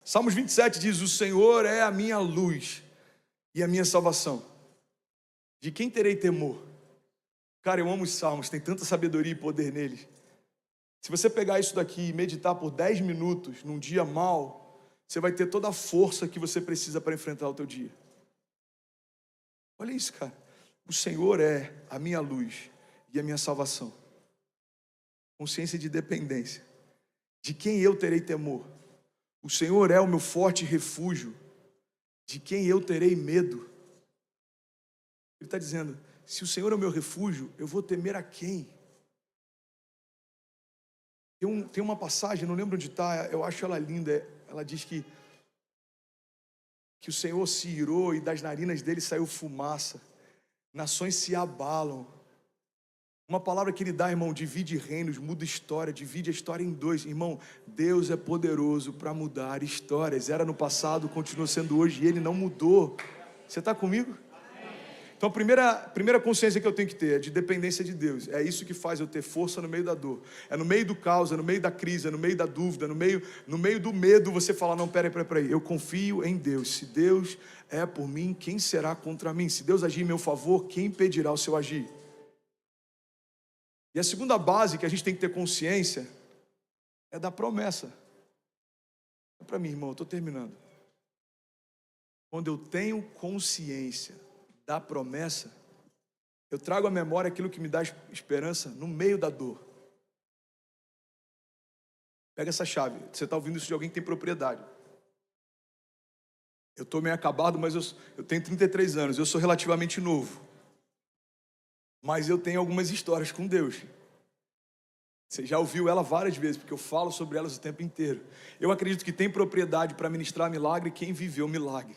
Salmos 27 diz: o Senhor é a minha luz e a minha salvação. De quem terei temor? Cara, eu amo os salmos, tem tanta sabedoria e poder neles. Se você pegar isso daqui e meditar por 10 minutos num dia mau, você vai ter toda a força que você precisa para enfrentar o teu dia. Olha isso, cara. O Senhor é a minha luz e a minha salvação. Consciência de dependência. De quem eu terei temor? O Senhor é o meu forte refúgio. De quem eu terei medo? Ele está dizendo, se o Senhor é o meu refúgio, eu vou temer a quem? Tem uma passagem, não lembro onde está, eu acho ela linda. Ela diz que o Senhor se irou e das narinas dele saiu fumaça. Nações se abalam. Uma palavra que ele dá, irmão, divide reinos, muda história, divide a história em dois. Irmão, Deus é poderoso para mudar histórias. Era no passado, continua sendo hoje e ele não mudou. Você está comigo? Então a primeira consciência que eu tenho que ter é de dependência de Deus. É isso que faz eu ter força no meio da dor. É no meio do caos, é no meio da crise, é no meio da dúvida, no meio do medo, você fala, não, peraí. Eu confio em Deus. Se Deus é por mim, quem será contra mim? Se Deus agir em meu favor, quem impedirá o seu agir? E a segunda base que a gente tem que ter consciência é da promessa. É para mim, irmão, eu estou terminando. Quando eu tenho consciência da promessa, eu trago à memória aquilo que me dá esperança no meio da dor. Pega essa chave. Você está ouvindo isso de alguém que tem propriedade. Eu estou meio acabado, mas eu tenho 33 anos, eu sou relativamente novo. Mas eu tenho algumas histórias com Deus. Você já ouviu ela várias vezes, porque eu falo sobre elas o tempo inteiro. Eu acredito que tem propriedade para ministrar milagre quem viveu milagre.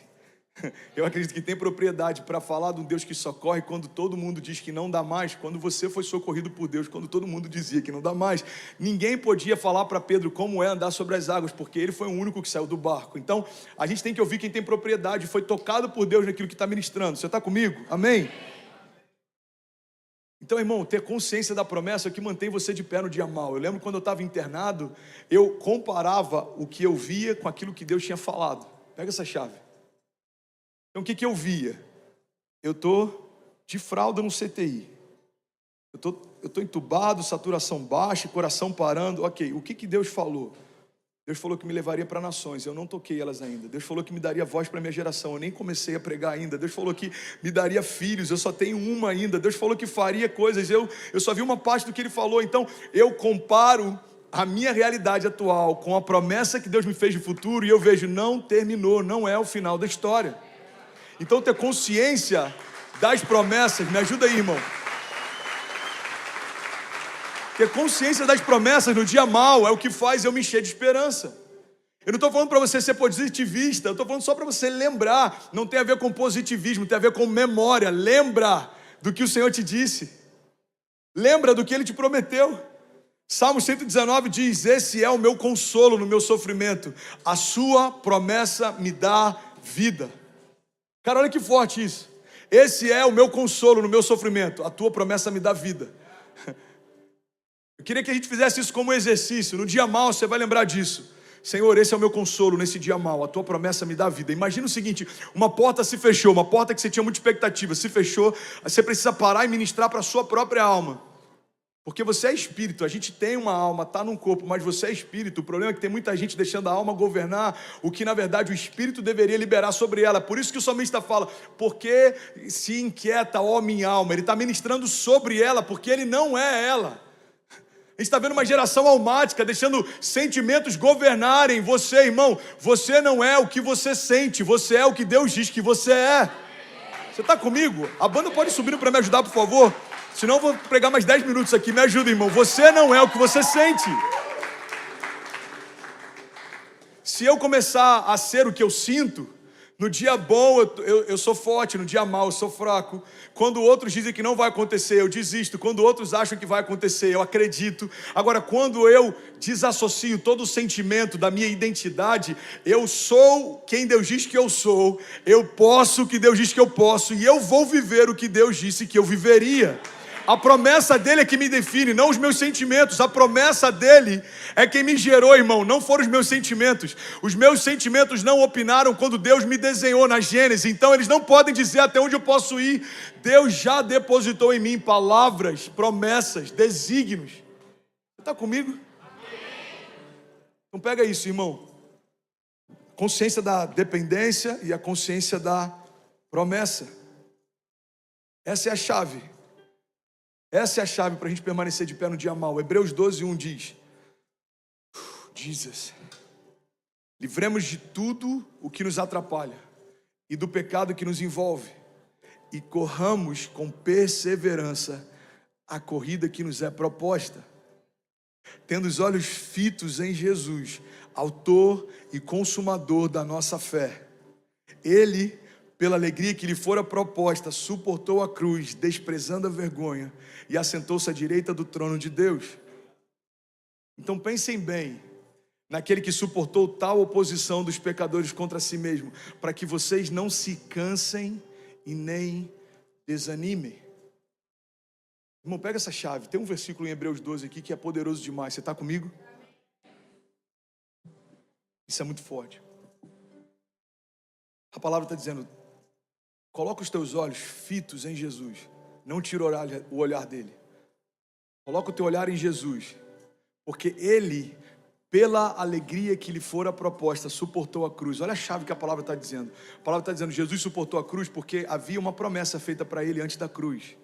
Eu acredito que tem propriedade para falar de um Deus que socorre quando todo mundo diz que não dá mais, quando você foi socorrido por Deus, quando todo mundo dizia que não dá mais. Ninguém podia falar para Pedro como é andar sobre as águas, porque ele foi o único que saiu do barco. Então, a gente tem que ouvir quem tem propriedade, foi tocado por Deus naquilo que está ministrando. Você está comigo? Amém? Então, irmão, ter consciência da promessa é o que mantém você de pé no dia mau. Eu lembro quando eu estava internado, eu comparava o que eu via com aquilo que Deus tinha falado. Pega essa chave. Então, o que eu via? Eu estou de fralda no CTI. Eu estou entubado, saturação baixa, coração parando. Ok, o que Deus falou? Deus falou que me levaria para nações, eu não toquei elas ainda. Deus falou que me daria voz para a minha geração, eu nem comecei a pregar ainda. Deus falou que me daria filhos, eu só tenho uma ainda. Deus falou que faria coisas, eu só vi uma parte do que Ele falou. Então, eu comparo a minha realidade atual com a promessa que Deus me fez de futuro e eu vejo, não terminou, não é o final da história. Então ter consciência das promessas, me ajuda aí, irmão. Ter consciência das promessas no dia mau é o que faz eu me encher de esperança. Eu não estou falando para você ser positivista, eu estou falando só para você lembrar. Não tem a ver com positivismo, tem a ver com memória. Lembra do que o Senhor te disse. Lembra do que Ele te prometeu. Salmo 119 diz, esse é o meu consolo no meu sofrimento. A sua promessa me dá vida. Cara, olha que forte isso. Esse é o meu consolo no meu sofrimento. A tua promessa me dá vida. Eu queria que a gente fizesse isso como exercício. No dia mau você vai lembrar disso. Senhor, esse é o meu consolo nesse dia mau. A tua promessa me dá vida. Imagina o seguinte, uma porta se fechou, uma porta que você tinha muita expectativa, se fechou, você precisa parar e ministrar para a sua própria alma. Porque você é espírito, a gente tem uma alma, está num corpo, mas você é espírito. O problema é que tem muita gente deixando a alma governar o que na verdade o espírito deveria liberar sobre ela. Por isso que o salmista fala, porque se inquieta, ó minha alma. Ele está ministrando sobre ela, porque ele não é ela. A gente está vendo uma geração almática, deixando sentimentos governarem você, irmão. Você não é o que você sente, você é o que Deus diz que você é. Você está comigo? A banda pode subir para me ajudar, por favor? Senão eu vou pregar mais 10 minutos aqui. Me ajuda, irmão. Você não é o que você sente. Se eu começar a ser o que eu sinto, no dia bom eu sou forte, no dia mau eu sou fraco. Quando outros dizem que não vai acontecer, eu desisto. Quando outros acham que vai acontecer, eu acredito. Agora, quando eu desassocio todo o sentimento da minha identidade, eu sou quem Deus diz que eu sou, eu posso o que Deus diz que eu posso, e eu vou viver o que Deus disse que eu viveria. A promessa dele é que me define, não os meus sentimentos. A promessa dele é quem me gerou, irmão, não foram os meus sentimentos. Os meus sentimentos não opinaram quando Deus me desenhou na Gênesis, então eles não podem dizer até onde eu posso ir. Deus já depositou em mim palavras, promessas, desígnios. Você está comigo? Então pega isso, irmão. Consciência da dependência e a consciência da promessa. Essa é a chave. Essa é a chave para a gente permanecer de pé no dia mau. Hebreus 12:1 diz: Jesus, livremos de tudo o que nos atrapalha e do pecado que nos envolve, e corramos com perseverança a corrida que nos é proposta, tendo os olhos fitos em Jesus, autor e consumador da nossa fé. Ele, pela alegria que lhe fora proposta, suportou a cruz, desprezando a vergonha, e assentou-se à direita do trono de Deus. Então pensem bem naquele que suportou tal oposição dos pecadores contra si mesmo, para que vocês não se cansem e nem desanimem. Irmão, pega essa chave. Tem um versículo em Hebreus 12 aqui que é poderoso demais. Você está comigo? Isso é muito forte. A palavra está dizendo: coloca os teus olhos fitos em Jesus. Não tira o olhar dele. Coloca o teu olhar em Jesus. Porque ele, pela alegria que lhe fora proposta, suportou a cruz. Olha a chave que a palavra está dizendo. A palavra está dizendo: Jesus suportou a cruz porque havia uma promessa feita para ele antes da cruz.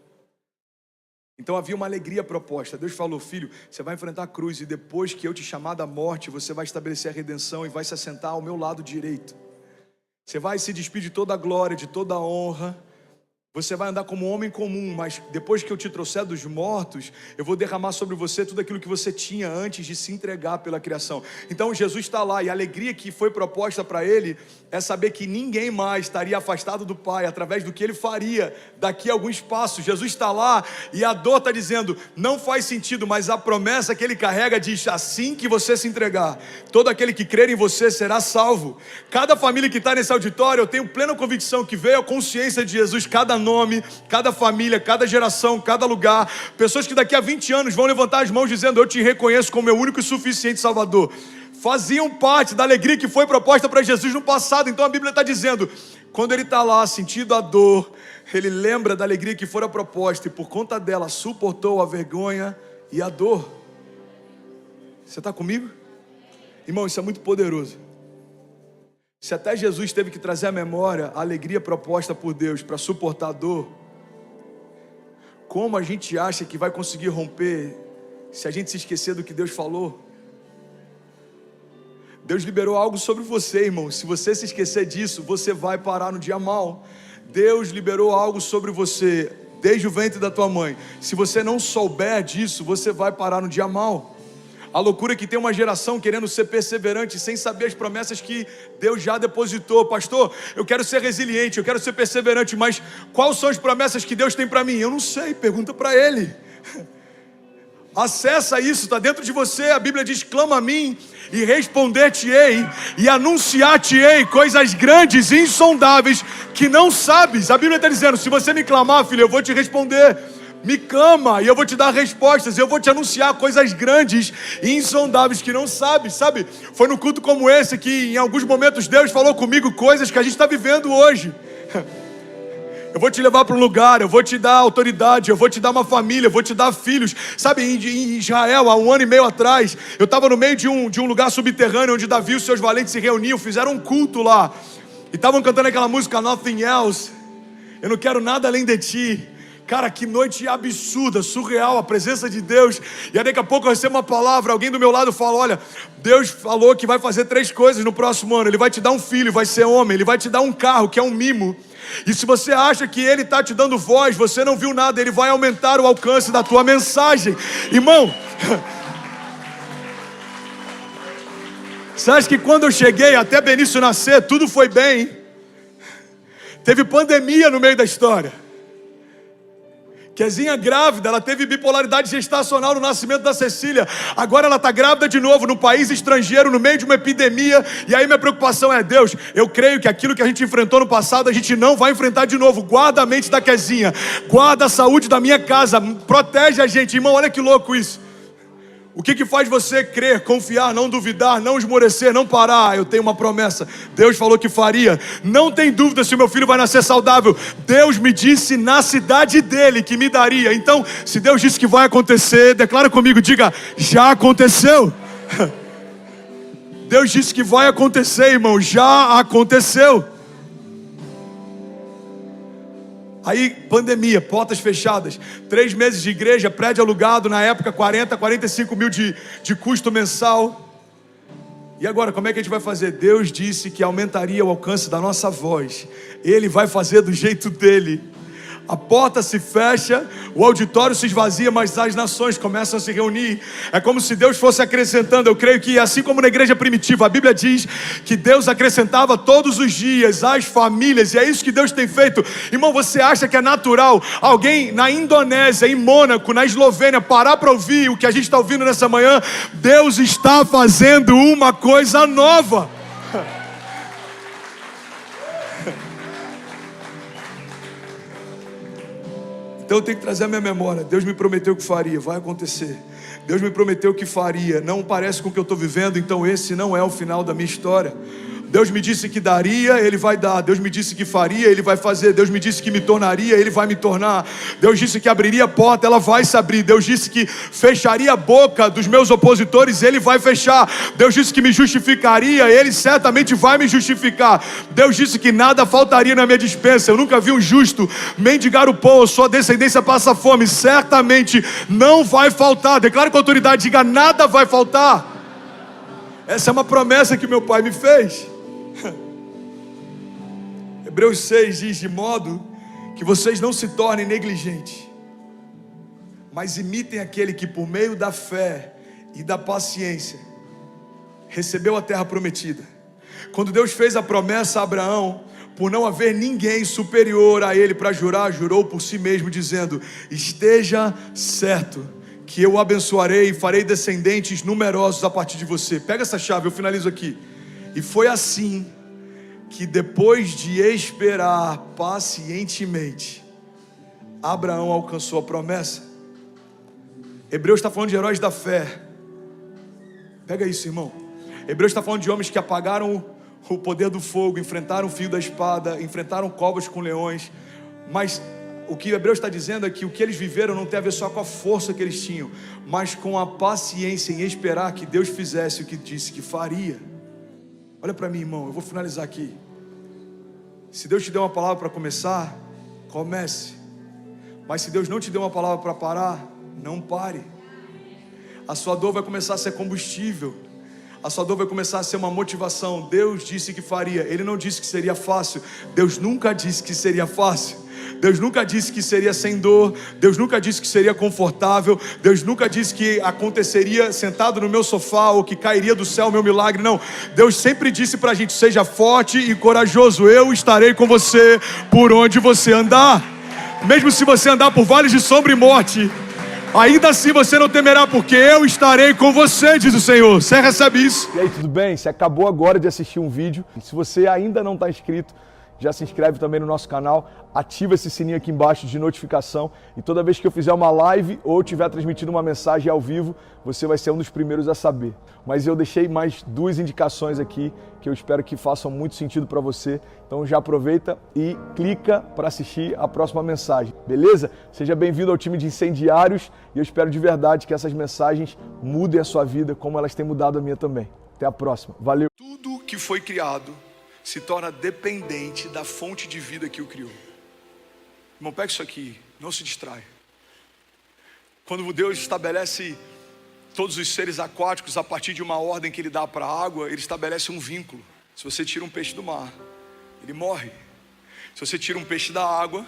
Então havia uma alegria proposta. Deus falou: filho, você vai enfrentar a cruz, e depois que eu te chamar da morte, você vai estabelecer a redenção e vai se assentar ao meu lado direito. Você vai se despir de toda a glória, de toda a honra. Você vai andar como um homem comum, mas depois que eu te trouxer dos mortos, eu vou derramar sobre você tudo aquilo que você tinha antes de se entregar pela criação. Então Jesus está lá, e a alegria que foi proposta para ele é saber que ninguém mais estaria afastado do Pai através do que ele faria daqui a alguns passos. Jesus está lá e a dor está dizendo: não faz sentido, mas a promessa que ele carrega diz: assim que você se entregar, todo aquele que crer em você será salvo. Cada família que está nesse auditório, eu tenho plena convicção que veio a consciência de Jesus, cada nome, cada família, cada geração, cada lugar. Pessoas que daqui a 20 anos vão levantar as mãos dizendo: eu te reconheço como meu único e suficiente Salvador. Faziam parte da alegria que foi proposta para Jesus no passado. Então a Bíblia está dizendo: quando ele está lá sentindo a dor, ele lembra da alegria que fora proposta, e por conta dela suportou a vergonha e a dor. Você está comigo? Irmão, isso é muito poderoso. Se até Jesus teve que trazer à memória a alegria proposta por Deus para suportar a dor, como a gente acha que vai conseguir romper se a gente se esquecer do que Deus falou? Deus liberou algo sobre você, irmão. Se você se esquecer disso, você vai parar no dia mau. Deus liberou algo sobre você desde o ventre da tua mãe. Se você não souber disso, você vai parar no dia mau. A loucura é que tem uma geração querendo ser perseverante sem saber as promessas que Deus já depositou. Pastor, eu quero ser resiliente, eu quero ser perseverante, mas quais são as promessas que Deus tem para mim? Eu não sei, pergunta para Ele. Acessa isso, está dentro de você. A Bíblia diz: clama a mim e responder-te-ei e anunciar-te-ei coisas grandes e insondáveis que não sabes. A Bíblia está dizendo: se você me clamar, filho, eu vou te responder. Me clama e eu vou te dar respostas. Eu vou te anunciar coisas grandes e insondáveis que não sabes. Sabe, foi no culto como esse que em alguns momentos Deus falou comigo coisas que a gente está vivendo hoje. Eu vou te levar para um lugar, eu vou te dar autoridade, eu vou te dar uma família, eu vou te dar filhos. Sabe, em Israel, há 1 ano e meio atrás, eu estava no meio de um lugar subterrâneo onde Davi e os seus valentes se reuniam, fizeram um culto lá. E estavam cantando aquela música Nothing Else. Eu não quero nada além de ti. Cara, que noite absurda, surreal, a presença de Deus. E aí daqui a pouco eu recebo uma palavra, alguém do meu lado fala: olha, Deus falou que vai fazer 3 coisas no próximo ano. Ele vai te dar um filho, vai ser homem. Ele vai te dar um carro, que é um mimo. E se você acha que Ele está te dando voz, você não viu nada. Ele vai aumentar o alcance da tua mensagem. Irmão, você acha que quando eu cheguei até Benício nascer, tudo foi bem? Teve pandemia no meio da história. Kezinha grávida, ela teve bipolaridade gestacional no nascimento da Cecília. Agora ela está grávida de novo, num país estrangeiro, no meio de uma epidemia. E aí minha preocupação é, Deus, eu creio que aquilo que a gente enfrentou no passado, a gente não vai enfrentar de novo. Guarda a mente da Kezinha, guarda a saúde da minha casa, protege a gente. Irmão, olha que louco isso. O que faz você crer, confiar, não duvidar, não esmorecer, não parar? Eu tenho uma promessa. Deus falou que faria. Não tem dúvida se o meu filho vai nascer saudável. Deus me disse na cidade dele que me daria. Então, se Deus disse que vai acontecer, declara comigo, diga, já aconteceu. Deus disse que vai acontecer, irmão, já aconteceu. Aí, pandemia, portas fechadas, 3 meses de igreja, prédio alugado, na época 45 mil de custo mensal. E agora, como é que a gente vai fazer? Deus disse que aumentaria o alcance da nossa voz. Ele vai fazer do jeito dele. A porta se fecha, o auditório se esvazia, mas as nações começam a se reunir. É como se Deus fosse acrescentando. Eu creio que assim como na igreja primitiva, a Bíblia diz que Deus acrescentava todos os dias as famílias, e é isso que Deus tem feito. Irmão, você acha que é natural alguém na Indonésia, em Mônaco, na Eslovênia, parar para ouvir o que a gente está ouvindo nessa manhã? Deus está fazendo uma coisa nova. Então eu tenho que trazer a minha memória. Deus me prometeu que faria, vai acontecer. Deus me prometeu que faria, não parece com o que eu estou vivendo, então esse não é o final da minha história. Deus me disse que daria, Ele vai dar. Deus me disse que faria, Ele vai fazer. Deus me disse que me tornaria, Ele vai me tornar. Deus disse que abriria a porta, ela vai se abrir. Deus disse que fecharia a boca dos meus opositores, Ele vai fechar. Deus disse que me justificaria, Ele certamente vai me justificar. Deus disse que nada faltaria na minha despensa. Eu nunca vi um justo mendigar o pão, sua descendência passa fome. Certamente não vai faltar. Declare com autoridade, diga, nada vai faltar. Essa é uma promessa que meu pai me fez. Hebreus 6 diz, de modo que vocês não se tornem negligentes, mas imitem aquele que por meio da fé e da paciência recebeu a terra prometida. Quando Deus fez a promessa a Abraão, por não haver ninguém superior a ele para jurar, jurou por si mesmo, dizendo, esteja certo que eu o abençoarei e farei descendentes numerosos a partir de você. Pega essa chave, eu finalizo aqui. E foi assim que depois de esperar pacientemente, Abraão alcançou a promessa. Hebreus está falando de heróis da fé. Pega isso, irmão. Hebreus está falando de homens que apagaram o poder do fogo, enfrentaram o fio da espada, enfrentaram covas com leões. Mas o que Hebreus está dizendo é que o que eles viveram não tem a ver só com a força que eles tinham, mas com a paciência em esperar que Deus fizesse o que disse que faria. Olha para mim, irmão, eu vou finalizar aqui. Se Deus te deu uma palavra para começar, comece. Mas se Deus não te deu uma palavra para parar, não pare. A sua dor vai começar a ser combustível. A sua dor vai começar a ser uma motivação. Deus disse que faria. Ele não disse que seria fácil. Deus nunca disse que seria fácil. Deus nunca disse que seria sem dor. Deus nunca disse que seria confortável. Deus nunca disse que aconteceria sentado no meu sofá ou que cairia do céu o meu milagre. Não, Deus sempre disse pra gente, seja forte e corajoso. Eu estarei com você por onde você andar. Mesmo se você andar por vales de sombra e morte, ainda assim você não temerá, porque eu estarei com você, diz o Senhor. Você recebe isso? E aí, tudo bem? Você acabou agora de assistir um vídeo. Se você ainda não está inscrito, já se inscreve também no nosso canal, ativa esse sininho aqui embaixo de notificação e toda vez que eu fizer uma live ou estiver transmitindo uma mensagem ao vivo, você vai ser um dos primeiros a saber. Mas eu deixei mais 2 indicações aqui que eu espero que façam muito sentido para você. Então já aproveita e clica para assistir a próxima mensagem, beleza? Seja bem-vindo ao time de incendiários e eu espero de verdade que essas mensagens mudem a sua vida como elas têm mudado a minha também. Até a próxima. Valeu! Tudo que foi criado se torna dependente da fonte de vida que o criou. Irmão, pega isso aqui, não se distrai. Quando Deus estabelece todos os seres aquáticos a partir de uma ordem que Ele dá para a água, Ele estabelece um vínculo. Se você tira um peixe do mar, ele morre. Se você tira um peixe da água,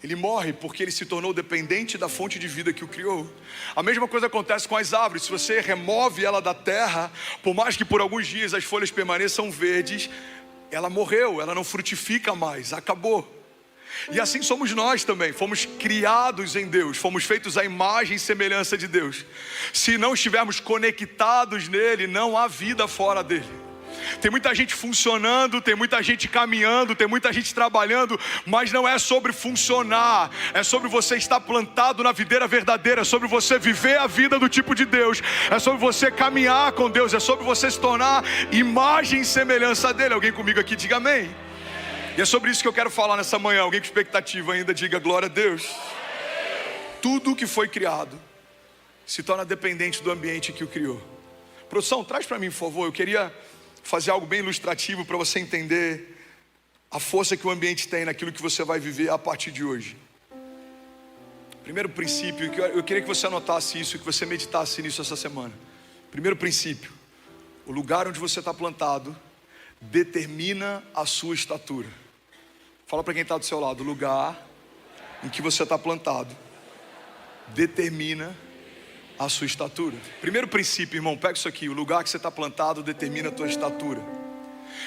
ele morre porque ele se tornou dependente da fonte de vida que o criou. A mesma coisa acontece com as árvores. Se você remove ela da terra, por mais que por alguns dias as folhas permaneçam verdes, ela morreu, ela não frutifica mais, acabou. E assim somos nós também, fomos criados em Deus, fomos feitos à imagem e semelhança de Deus. Se não estivermos conectados nele, não há vida fora dele. Tem muita gente funcionando, tem muita gente caminhando, tem muita gente trabalhando, mas não é sobre funcionar, é sobre você estar plantado na videira verdadeira, é sobre você viver a vida do tipo de Deus, é sobre você caminhar com Deus, é sobre você se tornar imagem e semelhança dele. Alguém comigo aqui, diga amém. E é sobre isso que eu quero falar nessa manhã. Alguém com expectativa ainda, diga glória a Deus. Tudo que foi criado se torna dependente do ambiente que o criou. Produção, traz para mim, por favor. Eu queria fazer algo bem ilustrativo para você entender a força que o ambiente tem naquilo que você vai viver a partir de hoje. Primeiro princípio, eu queria que você anotasse isso, que você meditasse nisso essa semana. Primeiro princípio: o lugar onde você está plantado determina a sua estatura. Fala para quem está do seu lado: o lugar em que você está plantado determina a sua estatura. Primeiro princípio, irmão, pega isso aqui: o lugar que você está plantado determina a tua estatura.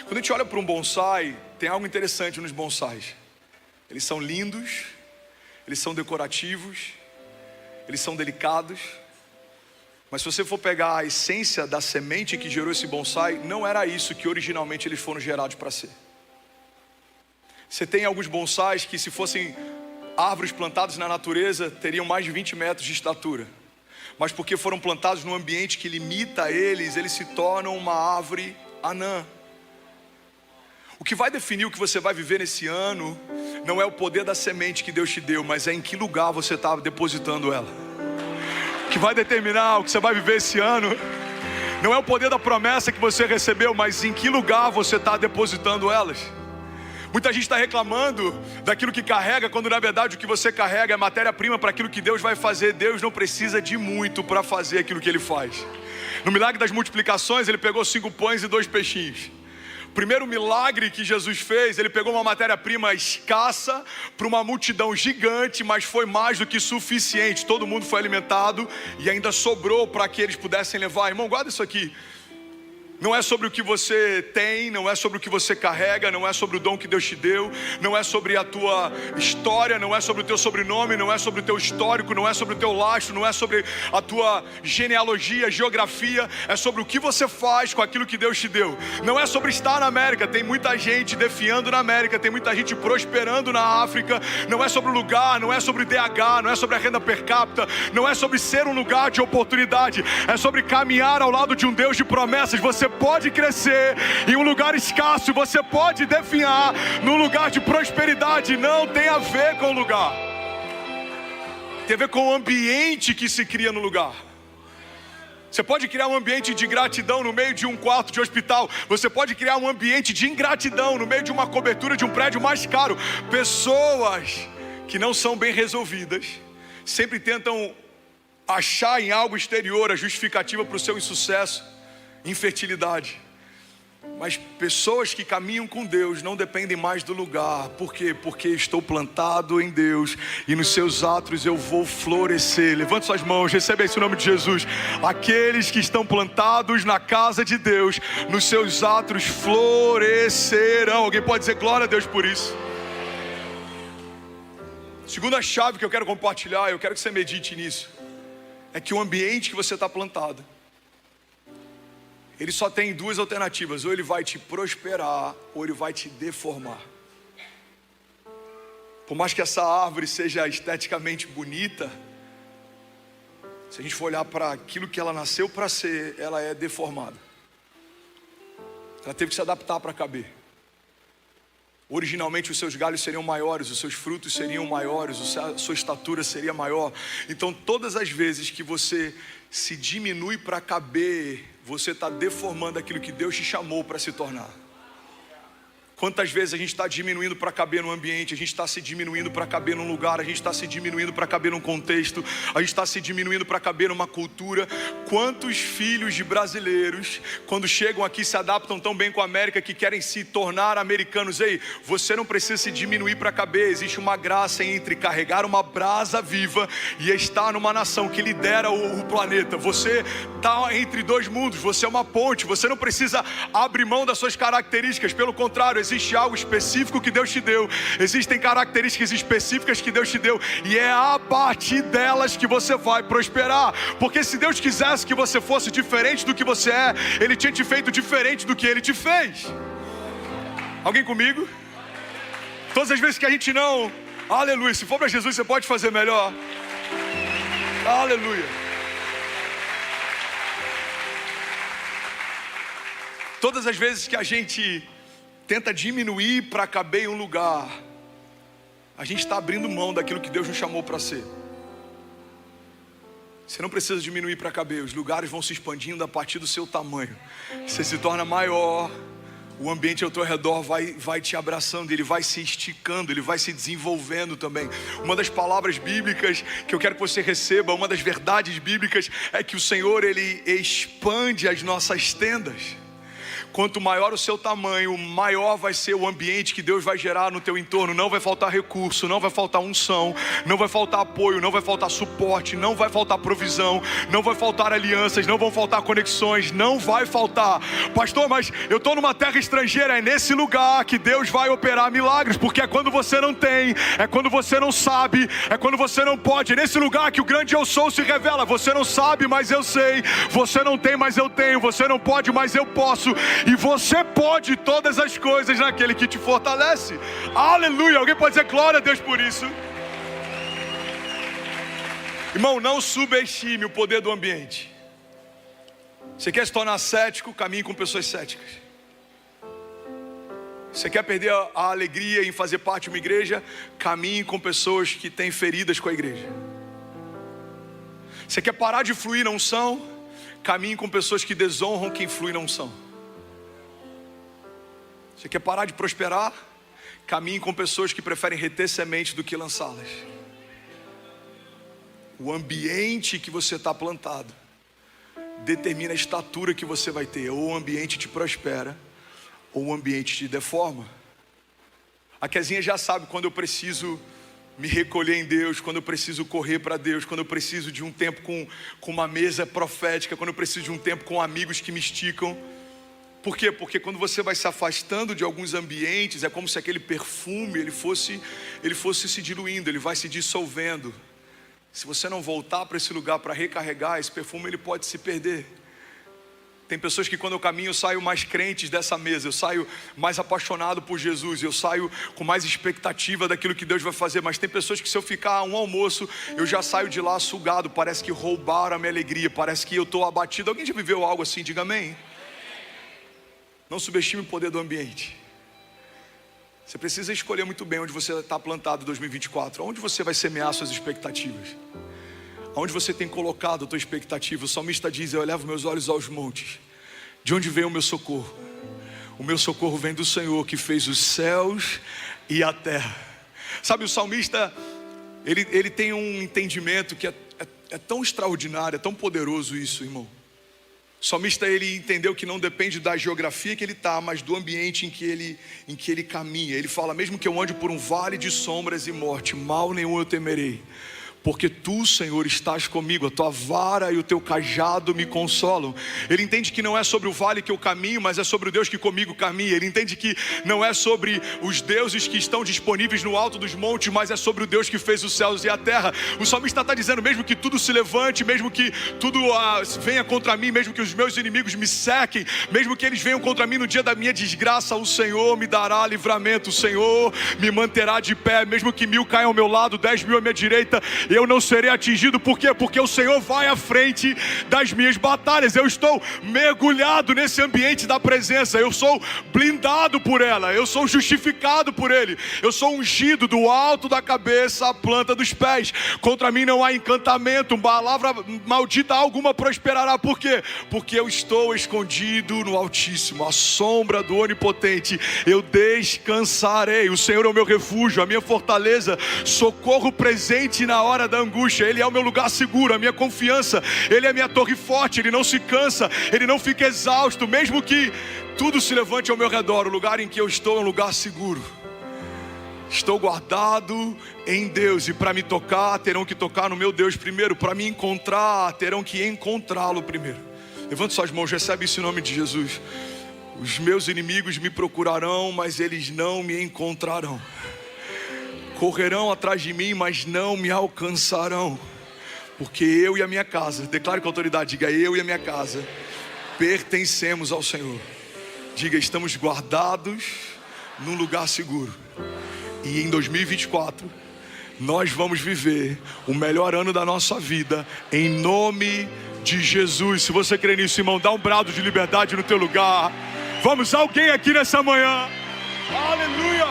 Quando a gente olha para um bonsai, tem algo interessante nos bonsais. Eles são lindos, eles são decorativos, eles são delicados. Mas se você for pegar a essência da semente que gerou esse bonsai, não era isso que originalmente eles foram gerados para ser. Você tem alguns bonsais que, se fossem árvores plantadas na natureza, teriam mais de 20 metros de estatura. Mas porque foram plantados num ambiente que limita eles se tornam uma árvore anã. O que vai definir o que você vai viver nesse ano não é o poder da semente que Deus te deu, mas é em que lugar você está depositando ela. O que vai determinar o que você vai viver esse ano não é o poder da promessa que você recebeu, mas em que lugar você está depositando elas. Muita gente está reclamando daquilo que carrega, quando na verdade o que você carrega é matéria-prima para aquilo que Deus vai fazer. Deus não precisa de muito para fazer aquilo que Ele faz. No milagre das multiplicações, Ele pegou 5 pães e 2 peixinhos. O primeiro milagre que Jesus fez, Ele pegou uma matéria-prima escassa para uma multidão gigante, mas foi mais do que suficiente. Todo mundo foi alimentado e ainda sobrou para que eles pudessem levar. Irmão, guarda isso aqui. Não é sobre o que você tem, não é sobre o que você carrega, não é sobre o dom que Deus te deu, não é sobre a tua história, não é sobre o teu sobrenome, não é sobre o teu histórico, não é sobre o teu lastro, não é sobre a tua genealogia, geografia, é sobre o que você faz com aquilo que Deus te deu. Não é sobre estar na América, tem muita gente defiando na América, tem muita gente prosperando na África. Não é sobre o lugar, não é sobre o DH, não é sobre a renda per capita, não é sobre ser um lugar de oportunidade, é sobre caminhar ao lado de um Deus de promessas. Você pode crescer em um lugar escasso, você pode definhar num lugar de prosperidade. Não tem a ver com o lugar, tem a ver com o ambiente que se cria no lugar. Você pode criar um ambiente de gratidão no meio de um quarto de hospital. Você pode criar um ambiente de ingratidão no meio de uma cobertura de um prédio mais caro. Pessoas que não são bem resolvidas sempre tentam achar em algo exterior a justificativa para o seu insucesso, infertilidade. Mas pessoas que caminham com Deus não dependem mais do lugar. Por quê? Porque estou plantado em Deus e nos seus átrios eu vou florescer. Levante suas mãos, receba esse nome de Jesus. Aqueles que estão plantados na casa de Deus, nos seus átrios florescerão. Alguém pode dizer glória a Deus por isso? Segunda chave que eu quero compartilhar, eu quero que você medite nisso, é que o ambiente que você está plantado, ele só tem 2 alternativas: ou ele vai te prosperar, ou ele vai te deformar. Por mais que essa árvore seja esteticamente bonita, se a gente for olhar para aquilo que ela nasceu para ser, ela é deformada. Ela teve que se adaptar para caber. Originalmente os seus galhos seriam maiores, os seus frutos seriam maiores, a sua estatura seria maior. Então todas as vezes que você se diminui para caber, você está deformando aquilo que Deus te chamou para se tornar. Quantas vezes a gente está diminuindo para caber num ambiente, a gente está se diminuindo para caber num lugar, a gente está se diminuindo para caber num contexto, a gente está se diminuindo para caber numa cultura. Quantos filhos de brasileiros, quando chegam aqui, se adaptam tão bem com a América que querem se tornar americanos? Ei, você não precisa se diminuir para caber. Existe uma graça entre carregar uma brasa viva e estar numa nação que lidera o planeta. Você está entre 2 mundos, você é uma ponte, você não precisa abrir mão das suas características. Pelo contrário, existe algo específico que Deus te deu, existem características específicas que Deus te deu, e é a partir delas que você vai prosperar. Porque se Deus quisesse que você fosse diferente do que você é, Ele tinha te feito diferente do que Ele te fez. Alguém comigo? Todas as vezes que a gente não, aleluia, se for para Jesus você pode fazer melhor. Aleluia. Todas as vezes que a gente tenta diminuir para caber em um lugar, a gente está abrindo mão daquilo que Deus nos chamou para ser. Você não precisa diminuir para caber, os lugares vão se expandindo a partir do seu tamanho. Você se torna maior, o ambiente ao teu redor vai te abraçando, ele vai se esticando, ele vai se desenvolvendo também. Uma das palavras bíblicas que eu quero que você receba, uma das verdades bíblicas, é que o Senhor, Ele expande as nossas tendas. Quanto maior o seu tamanho, maior vai ser o ambiente que Deus vai gerar no teu entorno. Não vai faltar recurso, não vai faltar unção, não vai faltar apoio, não vai faltar suporte, não vai faltar provisão, não vai faltar alianças, não vão faltar conexões, não vai faltar. Pastor, mas eu estou numa terra estrangeira, é nesse lugar que Deus vai operar milagres, porque é quando você não tem, é quando você não sabe, é quando você não pode, é nesse lugar que o grande eu sou se revela. Você não sabe, mas eu sei, você não tem, mas eu tenho, você não pode, mas eu posso. E você pode todas as coisas naquele que te fortalece. Aleluia, alguém pode dizer glória a Deus por isso? Irmão, não subestime o poder do ambiente. Você quer se tornar cético? Caminhe com pessoas céticas. Você quer perder a alegria em fazer parte de uma igreja? Caminhe com pessoas que têm feridas com a igreja. Você quer parar de fluir na unção? Caminhe com pessoas que desonram quem flui na unção. Você quer parar de prosperar? Caminhe com pessoas que preferem reter semente do que lançá-las. O ambiente que você está plantado determina a estatura que você vai ter. Ou o ambiente te prospera, ou o ambiente te deforma. A Kezinha já sabe quando eu preciso me recolher em Deus, quando eu preciso correr para Deus, quando eu preciso de um tempo com uma mesa profética, quando eu preciso de um tempo com amigos que me esticam. Por quê? Porque quando você vai se afastando de alguns ambientes, é como se aquele perfume ele fosse se diluindo, ele vai se dissolvendo. Se você não voltar para esse lugar para recarregar, esse perfume ele pode se perder. Tem pessoas que quando eu caminho, eu saio mais crentes dessa mesa, eu saio mais apaixonado por Jesus, eu saio com mais expectativa daquilo que Deus vai fazer. Mas tem pessoas que se eu ficar um almoço, eu já saio de lá sugado, parece que roubaram a minha alegria, parece que eu estou abatido. Alguém já viveu algo assim? Diga amém. Não subestime o poder do ambiente. Você precisa escolher muito bem onde você está plantado em 2024. Onde você vai semear suas expectativas. Onde você tem colocado a tua expectativa. O salmista diz, eu elevo meus olhos aos montes. De onde vem o meu socorro? O meu socorro vem do Senhor que fez os céus e a terra. Sabe, o salmista, ele tem um entendimento que é tão extraordinário, é tão poderoso isso, irmão. O salmista, ele entendeu que não depende da geografia que ele está, mas do ambiente em que ele caminha. Ele fala, mesmo que eu ande por um vale de sombras e morte, mal nenhum eu temerei. Porque tu, Senhor, estás comigo, a tua vara e o teu cajado me consolam. Ele entende que não é sobre o vale que eu caminho, mas é sobre o Deus que comigo caminha. Ele entende que não é sobre os deuses que estão disponíveis no alto dos montes, mas é sobre o Deus que fez os céus e a terra. O salmista está dizendo, mesmo que tudo se levante, mesmo que tudo venha contra mim, mesmo que os meus inimigos me cerquem, mesmo que eles venham contra mim no dia da minha desgraça, o Senhor me dará livramento, o Senhor me manterá de pé, mesmo que 1000 caiam ao meu lado, 10.000 à minha direita, eu não serei atingido. Por quê? Porque o Senhor vai à frente das minhas batalhas. Eu estou mergulhado nesse ambiente da presença. Eu sou blindado por ela. Eu sou justificado por Ele. Eu sou ungido do alto da cabeça à planta dos pés. Contra mim não há encantamento, palavra maldita alguma prosperará. Por quê? Porque eu estou escondido no Altíssimo, à sombra do Onipotente. Eu descansarei. O Senhor é o meu refúgio, a minha fortaleza, socorro presente na hora da angústia. Ele é o meu lugar seguro, a minha confiança. Ele é a minha torre forte. Ele não se cansa, ele não fica exausto. Mesmo que tudo se levante ao meu redor, o lugar em que eu estou é um lugar seguro. Estou guardado em Deus. E para me tocar, terão que tocar no meu Deus primeiro. Para me encontrar, terão que encontrá-lo primeiro. Levante suas mãos, recebe isso em nome de Jesus. Os meus inimigos me procurarão, mas eles não me encontrarão. Correrão atrás de mim, mas não me alcançarão. Porque eu e a minha casa, declare com autoridade, diga: eu e a minha casa pertencemos ao Senhor. Diga: estamos guardados num lugar seguro. E em 2024 nós vamos viver o melhor ano da nossa vida, em nome de Jesus. Se você crê nisso, irmão, dá um brado de liberdade no teu lugar. Vamos, alguém aqui nessa manhã. Aleluia,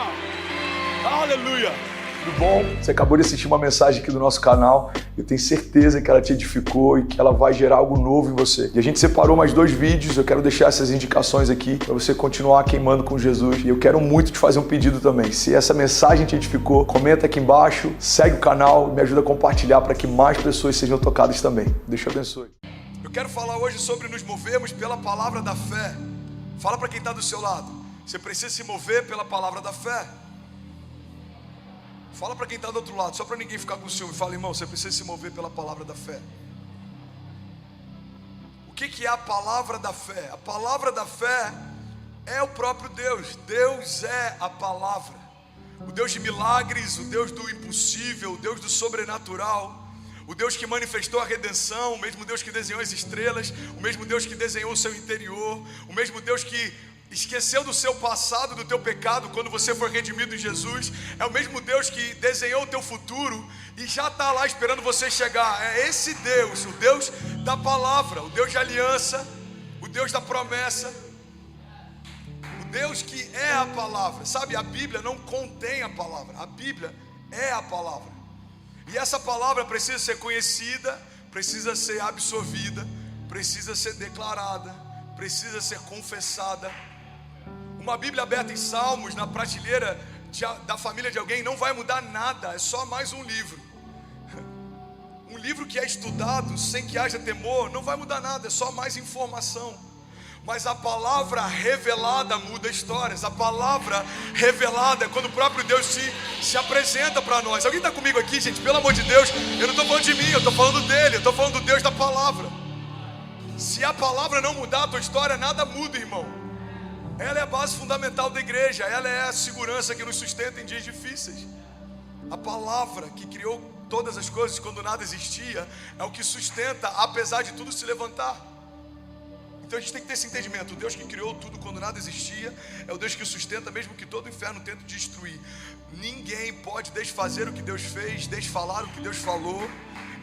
aleluia. Tudo bom? Você acabou de assistir uma mensagem aqui do nosso canal. Eu tenho certeza que ela te edificou e que ela vai gerar algo novo em você. E a gente separou mais 2 vídeos. Eu quero deixar essas indicações aqui para você continuar queimando com Jesus. E eu quero muito te fazer um pedido também. Se essa mensagem te edificou, comenta aqui embaixo, segue o canal, me ajuda a compartilhar para que mais pessoas sejam tocadas também. Deus te abençoe. Eu quero falar hoje sobre nos movermos pela palavra da fé. Fala para quem está do seu lado. Você precisa se mover pela palavra da fé. Fala para quem está do outro lado, só para ninguém ficar com ciúme. Fala: irmão, você precisa se mover pela palavra da fé. O que é a palavra da fé? A palavra da fé é o próprio Deus. Deus é a palavra. O Deus de milagres, o Deus do impossível, o Deus do sobrenatural. O Deus que manifestou a redenção, o mesmo Deus que desenhou as estrelas, o mesmo Deus que desenhou o seu interior, o mesmo Deus que esqueceu do seu passado, do teu pecado, quando você foi redimido em Jesus. É o mesmo Deus que desenhou o teu futuro e já está lá esperando você chegar. É esse Deus, o Deus da palavra, o Deus de aliança, o Deus da promessa, o Deus que é a palavra. Sabe, a Bíblia não contém a palavra, a Bíblia é a palavra. E essa palavra precisa ser conhecida, precisa ser absorvida, precisa ser declarada, precisa ser confessada. Uma Bíblia aberta em Salmos, na prateleira da família de alguém, não vai mudar nada, é só mais um livro. Um livro que é estudado sem que haja temor, não vai mudar nada, é só mais informação. Mas a palavra revelada muda histórias. A palavra revelada é quando o próprio Deus se apresenta para nós. Alguém está comigo aqui, gente? Pelo amor de Deus, eu não estou falando de mim, eu estou falando dele, eu estou falando do Deus da palavra. Se a palavra não mudar a tua história, nada muda, irmão. Ela é a base fundamental da igreja. Ela é a segurança que nos sustenta em dias difíceis. A palavra que criou todas as coisas quando nada existia é o que sustenta, apesar de tudo se levantar. Então a gente tem que ter esse entendimento. O Deus que criou tudo quando nada existia é o Deus que sustenta mesmo que todo o inferno tente destruir. Ninguém pode desfazer o que Deus fez, desfalar o que Deus falou.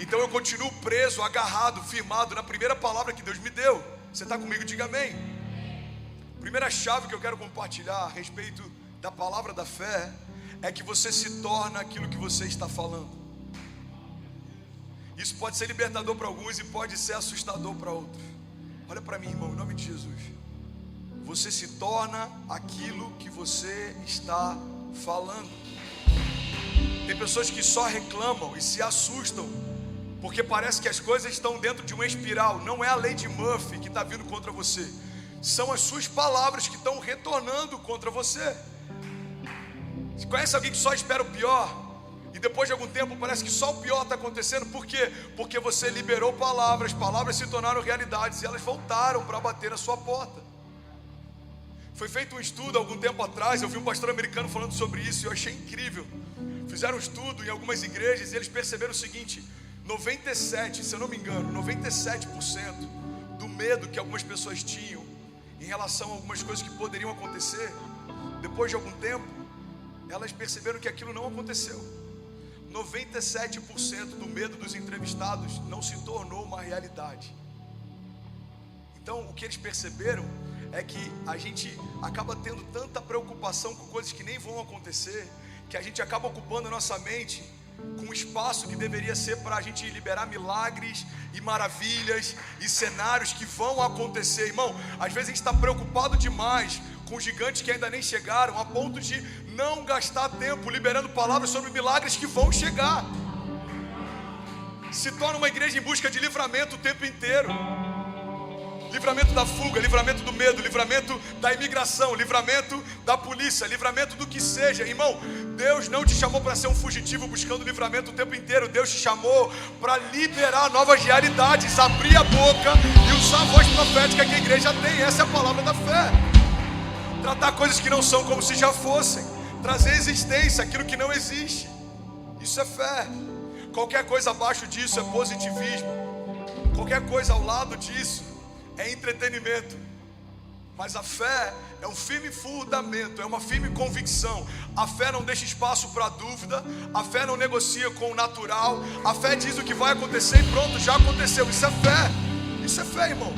Então eu continuo preso, agarrado, firmado na primeira palavra que Deus me deu. Você está comigo? Diga amém. Primeira chave que eu quero compartilhar a respeito da palavra da fé é que você se torna aquilo que você está falando. Isso pode ser libertador para alguns e pode ser assustador para outros. Olha para mim, irmão, em nome de Jesus. Você se torna aquilo que você está falando. Tem pessoas que só reclamam e se assustam porque parece que as coisas estão dentro de uma espiral. Não é a lei de Murphy que está vindo contra você, são as suas palavras que estão retornando contra você. Você conhece alguém que só espera o pior e depois de algum tempo parece que só o pior está acontecendo? Por quê? Porque você liberou palavras se tornaram realidades e elas voltaram para bater na sua porta. Foi feito um estudo algum tempo atrás, eu vi um pastor americano falando sobre isso e eu achei incrível. Fizeram um estudo em algumas igrejas e eles perceberam o seguinte: 97%, se eu não me engano, 97% do medo que algumas pessoas tinham em relação a algumas coisas que poderiam acontecer, depois de algum tempo, elas perceberam que aquilo não aconteceu. 97% do medo dos entrevistados não se tornou uma realidade. Então, o que eles perceberam é que a gente acaba tendo tanta preocupação com coisas que nem vão acontecer, que a gente acaba ocupando a nossa mente com um espaço que deveria ser para a gente liberar milagres e maravilhas e cenários que vão acontecer. Irmão, às vezes a gente está preocupado demais com gigantes que ainda nem chegaram, a ponto de não gastar tempo liberando palavras sobre milagres que vão chegar. Se torna uma igreja em busca de livramento o tempo inteiro. Livramento da fuga, livramento do medo, livramento da imigração, livramento da polícia, livramento do que seja. Irmão, Deus não te chamou para ser um fugitivo buscando livramento o tempo inteiro. Deus te chamou para liberar novas realidades, abrir a boca e usar a voz profética que a igreja tem. Essa é a palavra da fé. tratar coisas que não são como se já fossem, trazer existência aquilo que não existe. Isso é fé. Qualquer coisa abaixo disso é positivismo. Qualquer coisa ao lado disso é entretenimento. Mas a fé é um firme fundamento, é uma firme convicção. A fé não deixa espaço para dúvida, a fé não negocia com o natural. A fé diz o que vai acontecer e pronto, já aconteceu. Isso é fé. Isso é fé, irmão.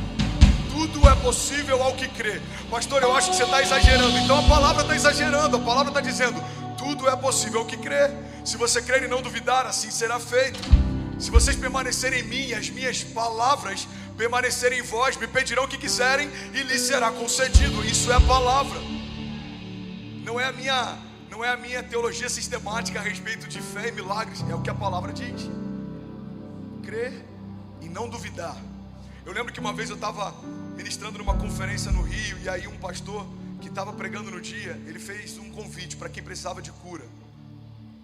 Tudo é possível ao que crê. Pastor, eu acho que você está exagerando. Então a palavra está exagerando. A palavra está dizendo: tudo é possível ao que crê. Se você crer e não duvidar, assim será feito. Se vocês permanecerem em mim, as minhas palavras permanecerem em vós, me pedirão o que quiserem e lhes será concedido. Isso é a palavra. Não é a minha teologia sistemática a respeito de fé e milagres. É o que a palavra diz. Crer e não duvidar. Eu lembro que uma vez eu estava ministrando numa conferência no Rio, e aí um pastor que estava pregando no dia, ele fez um convite para quem precisava de cura.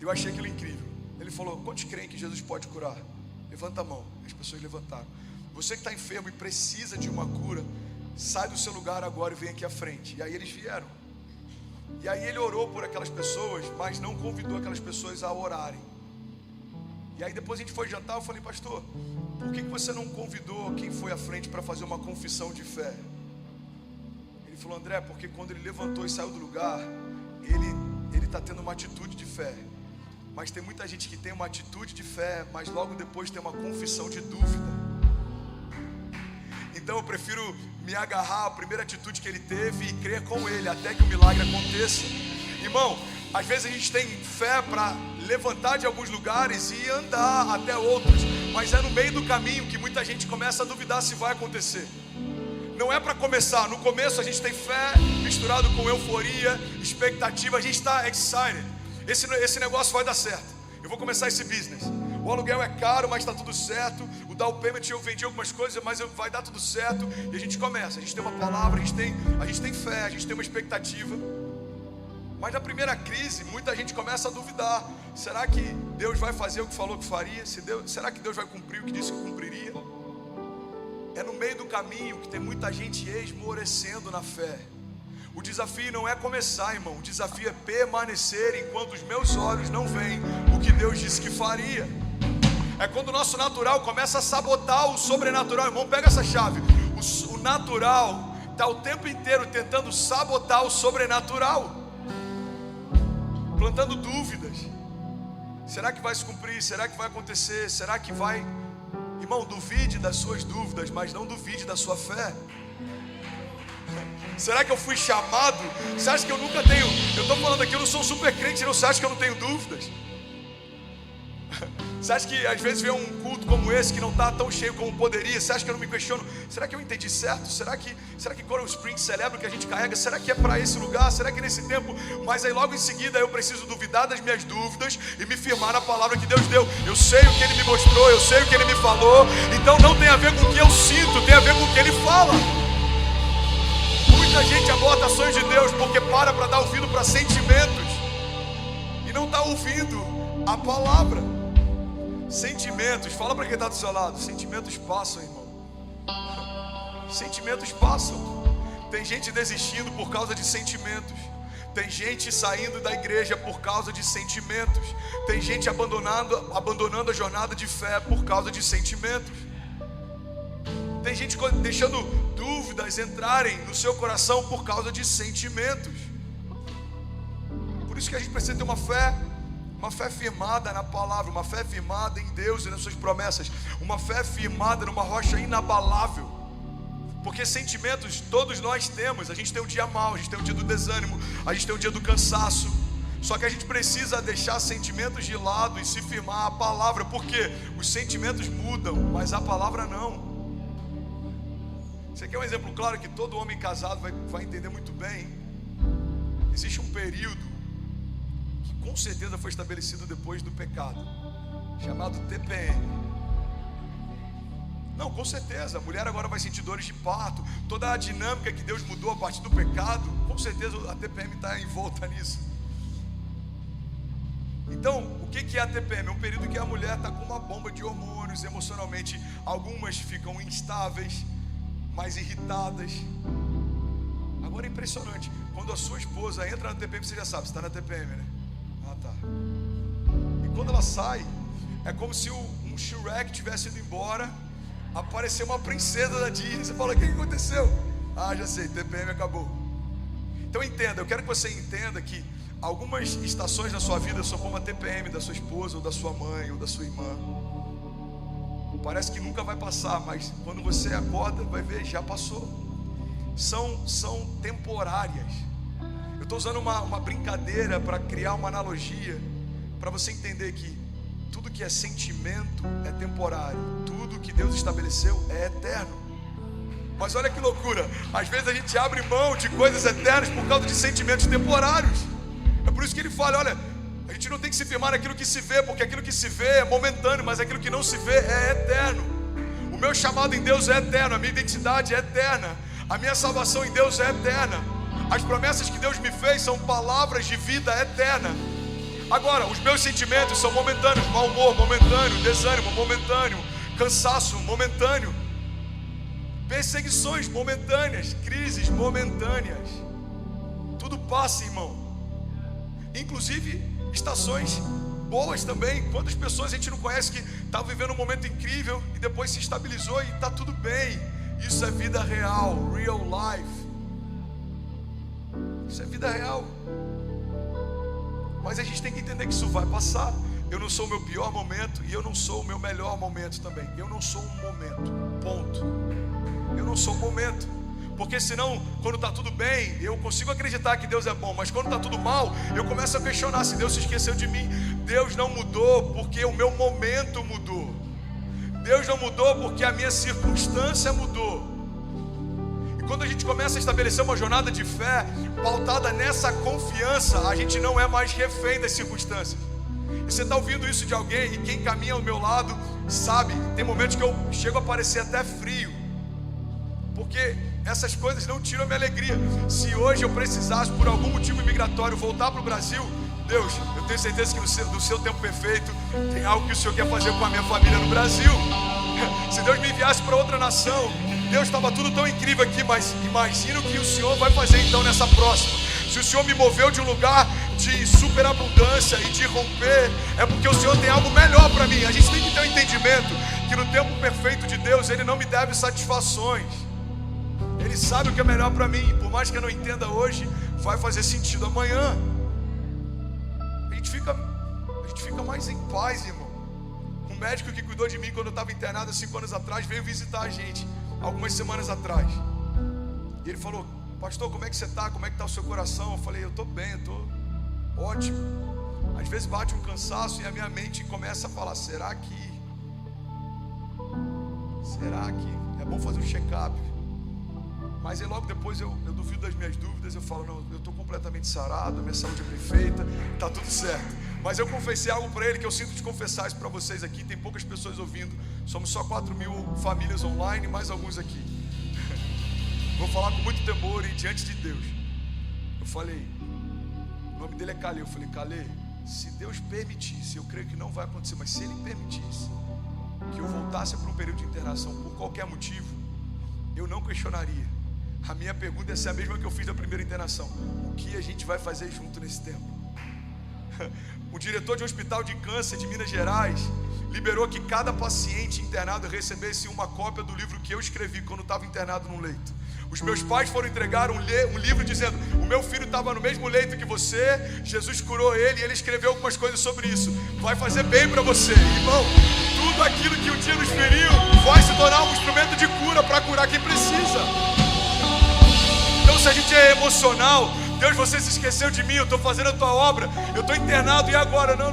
Eu achei aquilo incrível. Ele falou: quantos creem que Jesus pode curar? Levanta a mão. As pessoas levantaram. Você que está enfermo e precisa de uma cura, sai do seu lugar agora e vem aqui à frente. E aí eles vieram. E aí ele orou por aquelas pessoas, mas não convidou aquelas pessoas a orarem. E aí depois a gente foi jantar, eu falei: pastor, por que você não convidou quem foi à frente para fazer uma confissão de fé? Ele falou: André, porque quando ele levantou e saiu do lugar, ele está tendo uma atitude de fé. Mas tem muita gente que tem uma atitude de fé, mas logo depois tem uma confissão de dúvida. Então eu prefiro me agarrar à primeira atitude que ele teve e crer com ele até que o milagre aconteça. Irmão, às vezes a gente tem fé para levantar de alguns lugares e andar até outros, mas é no meio do caminho que muita gente começa a duvidar se vai acontecer. Não é para começar. No começo a gente tem fé misturado com euforia, expectativa. A gente está excited. Esse negócio vai dar certo. Eu vou começar esse business. O aluguel é caro, mas está tudo certo. O down payment, eu vendi algumas coisas, mas vai dar tudo certo. E a gente começa. A gente tem uma palavra, a gente tem fé, a gente tem uma expectativa. Mas na primeira crise, muita gente começa a duvidar. Será que Deus vai fazer o que falou que faria? Será que Deus vai cumprir o que disse que cumpriria? É no meio do caminho que tem muita gente esmorecendo na fé. O desafio não é começar, irmão. O desafio é permanecer enquanto os meus olhos não veem o que Deus disse que faria. É quando o nosso natural começa a sabotar o sobrenatural. Irmão, pega essa chave. O natural está o tempo inteiro tentando sabotar o sobrenatural, plantando dúvidas. Será que vai se cumprir? Será que vai acontecer? Será que vai? Irmão, duvide das suas dúvidas, mas não duvide da sua fé. Será que eu fui chamado? Você acha que eu nunca tenho? Eu estou falando aqui, eu não sou um super crente, não. Você acha que eu não tenho dúvidas? Você acha que às vezes vem um culto como esse que não está tão cheio como poderia? Você acha que eu não me questiono? Será que eu entendi certo? Será que Coral Springs celebra o que a gente carrega? Será que é para esse lugar? Será que é nesse tempo? Mas aí logo em seguida eu preciso duvidar das minhas dúvidas e me firmar na palavra que Deus deu. Eu sei o que Ele me mostrou, eu sei o que Ele me falou. Então não tem a ver com o que eu sinto, tem a ver com o que Ele fala. Muita gente aborta ações de Deus porque para dar ouvido para sentimentos e não está ouvindo a palavra. Sentimentos, fala para quem está do seu lado. Sentimentos passam, irmão. Sentimentos passam. Tem gente desistindo por causa de sentimentos. Tem gente saindo da igreja por causa de sentimentos. Tem gente abandonando a jornada de fé por causa de sentimentos. Tem gente deixando dúvidas entrarem no seu coração por causa de sentimentos. Por isso que a gente precisa ter uma fé firmada na palavra, uma fé firmada em Deus e nas suas promessas, uma fé firmada numa rocha inabalável. Porque sentimentos todos nós temos. A gente tem um dia mau, a gente tem um dia do desânimo, a gente tem um dia do cansaço. Só que a gente precisa deixar sentimentos de lado e se firmar a palavra, porque os sentimentos mudam, mas a palavra não. Você quer um exemplo claro que todo homem casado vai entender muito bem? Existe um período que com certeza foi estabelecido depois do pecado, chamado TPM. Não, com certeza, a mulher agora vai sentir dores de parto. Toda a dinâmica que Deus mudou a partir do pecado, com certeza a TPM está envolta nisso. Então, o que é a TPM? É um período que a mulher está com uma bomba de hormônios emocionalmente. Algumas ficam instáveis, mais irritadas. Agora é impressionante, quando a sua esposa entra na TPM, você já sabe, você está na TPM, né? Ah, tá. E quando ela sai, é como se um Shrek tivesse ido embora, apareceu uma princesa da Disney, você fala, o que aconteceu? Ah, já sei, TPM acabou. Então entenda, eu quero que você entenda que algumas estações na sua vida são como a TPM da sua esposa, ou da sua mãe, ou da sua irmã. Parece que nunca vai passar, mas quando você acorda, vai ver, já passou. São temporárias. Eu estou usando uma brincadeira para criar uma analogia, para você entender que tudo que é sentimento é temporário, tudo que Deus estabeleceu é eterno. Mas olha que loucura, às vezes a gente abre mão de coisas eternas por causa de sentimentos temporários. É por isso que ele fala, olha, a gente não tem que se firmar naquilo que se vê, porque aquilo que se vê é momentâneo, mas aquilo que não se vê é eterno. O meu chamado em Deus é eterno, a minha identidade é eterna, a minha salvação em Deus é eterna. As promessas que Deus me fez são palavras de vida eterna. Agora, os meus sentimentos são momentâneos, mau humor momentâneo, desânimo momentâneo, cansaço momentâneo, perseguições momentâneas, crises momentâneas. Tudo passa, irmão. Inclusive estações boas também. Quantas pessoas a gente não conhece que estavam vivendo um momento incrível e depois se estabilizou e está tudo bem. Isso é vida real, real life. Isso é vida real. Mas a gente tem que entender que isso vai passar. Eu não sou o meu pior momento e eu não sou o meu melhor momento também. Eu não sou um momento, ponto. Eu não sou um momento. Porque senão, quando está tudo bem, eu consigo acreditar que Deus é bom. Mas quando está tudo mal, eu começo a questionar se Deus se esqueceu de mim. Deus não mudou porque o meu momento mudou. Deus não mudou porque a minha circunstância mudou. E quando a gente começa a estabelecer uma jornada de fé pautada nessa confiança, a gente não é mais refém das circunstâncias. E você está ouvindo isso de alguém, e quem caminha ao meu lado sabe, tem momentos que eu chego a parecer até frio, porque essas coisas não tiram a minha alegria. Se hoje eu precisasse, por algum motivo migratório, voltar para o Brasil, Deus, eu tenho certeza que no seu tempo perfeito tem algo que o Senhor quer fazer com a minha família no Brasil. Se Deus me enviasse para outra nação, Deus, estava tudo tão incrível aqui, mas imagina o que o Senhor vai fazer então nessa próxima. Se o Senhor me moveu de um lugar de superabundância e de romper, é porque o Senhor tem algo melhor para mim. A gente tem que ter um entendimento que no tempo perfeito de Deus, Ele não me deve satisfações. Ele sabe o que é melhor para mim. Por mais que eu não entenda hoje, vai fazer sentido amanhã. A gente fica mais em paz, irmão. Um médico que cuidou de mim quando eu estava internado há 5 anos atrás veio visitar a gente algumas semanas atrás. E ele falou: pastor, como é que você está? Como é que está o seu coração? Eu falei: eu estou bem, eu estou ótimo. Às vezes bate um cansaço e a minha mente começa a falar: será que é bom fazer um check-up? Mas aí logo depois eu duvido das minhas dúvidas. Eu falo: não, eu estou completamente sarado, a minha saúde é perfeita, está tudo certo. Mas eu confessei algo para ele que eu sinto de confessar isso para vocês aqui. Tem poucas pessoas ouvindo, somos só 4.000 famílias online, mais alguns aqui. Vou falar com muito temor e diante de Deus. Eu falei, o nome dele é Calê. Eu falei: Calê, se Deus permitisse, eu creio que não vai acontecer, mas se Ele permitisse que eu voltasse para um período de internação por qualquer motivo, eu não questionaria. A minha pergunta ia ser a mesma que eu fiz na primeira internação: o que a gente vai fazer junto nesse tempo? O diretor de um hospital de câncer de Minas Gerais liberou que cada paciente internado recebesse uma cópia do livro que eu escrevi quando estava internado num leito. Os meus pais foram entregar um livro dizendo: o meu filho estava no mesmo leito que você, Jesus curou ele e ele escreveu algumas coisas sobre isso, vai fazer bem para você. Irmão, tudo aquilo que um dia nos feriu vai se tornar um instrumento de cura para curar quem precisa. Então, se a gente é emocional: Deus, você se esqueceu de mim, eu estou fazendo a tua obra, eu estou internado e agora? Não.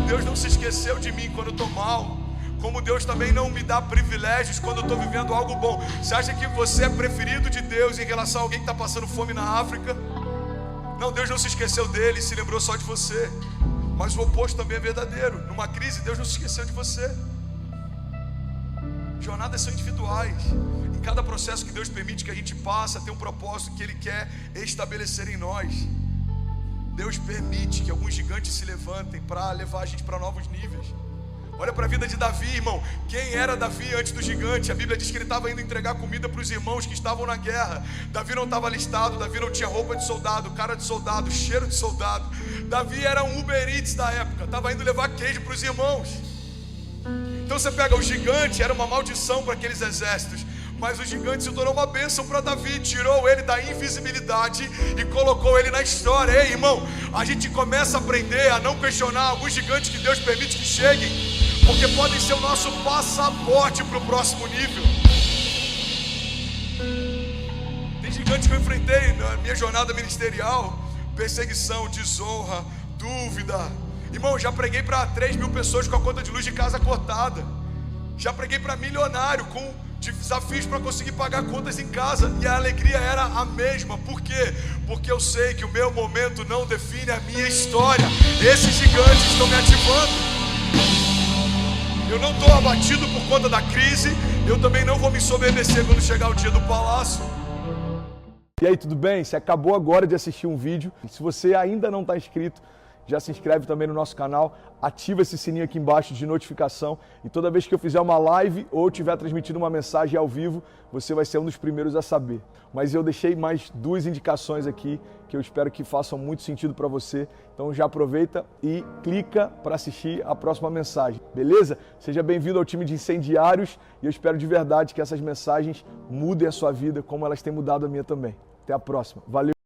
Deus não se esqueceu de mim quando eu estou mal. Como Deus também não me dá privilégios quando eu estou vivendo algo bom. Você acha que você é preferido de Deus em relação a alguém que está passando fome na África? Não, Deus não se esqueceu dele, se lembrou só de você. Mas o oposto também é verdadeiro. Numa crise, Deus não se esqueceu de você. Jornadas são individuais. Em cada processo que Deus permite que a gente passe, tem um propósito que Ele quer estabelecer em nós. Deus permite que alguns gigantes se levantem para levar a gente para novos níveis. Olha para a vida de Davi, irmão. Quem era Davi antes do gigante? A Bíblia diz que ele estava indo entregar comida para os irmãos que estavam na guerra. Davi não estava alistado, Davi não tinha roupa de soldado, cara de soldado, cheiro de soldado. Davi era um Uber Eats da época, estava indo levar queijo para os irmãos. Então você pega o gigante, era uma maldição para aqueles exércitos, mas o gigante se tornou uma bênção para Davi, tirou ele da invisibilidade e colocou ele na história. Ei, irmão, a gente começa a aprender a não questionar alguns gigantes que Deus permite que cheguem, porque podem ser o nosso passaporte para o próximo nível. Tem gigantes que eu enfrentei na minha jornada ministerial: perseguição, desonra, dúvida. Irmão, já preguei para 3.000 pessoas com a conta de luz de casa cortada. Já preguei para milionário com desafios para conseguir pagar contas em casa, e a alegria era a mesma. Por quê? Porque eu sei que o meu momento não define a minha história. Esses gigantes estão me ativando. Eu não estou abatido por conta da crise. Eu também não vou me ensoberbecer quando chegar o dia do palácio. E aí, tudo bem? Você acabou agora de assistir um vídeo. Se você ainda não está inscrito, já se inscreve também no nosso canal, ativa esse sininho aqui embaixo de notificação, e toda vez que eu fizer uma live ou estiver transmitindo uma mensagem ao vivo, você vai ser um dos primeiros a saber. Mas eu deixei mais 2 indicações aqui que eu espero que façam muito sentido para você. Então já aproveita e clica para assistir a próxima mensagem, beleza? Seja bem-vindo ao time de incendiários, e eu espero de verdade que essas mensagens mudem a sua vida como elas têm mudado a minha também. Até a próxima. Valeu!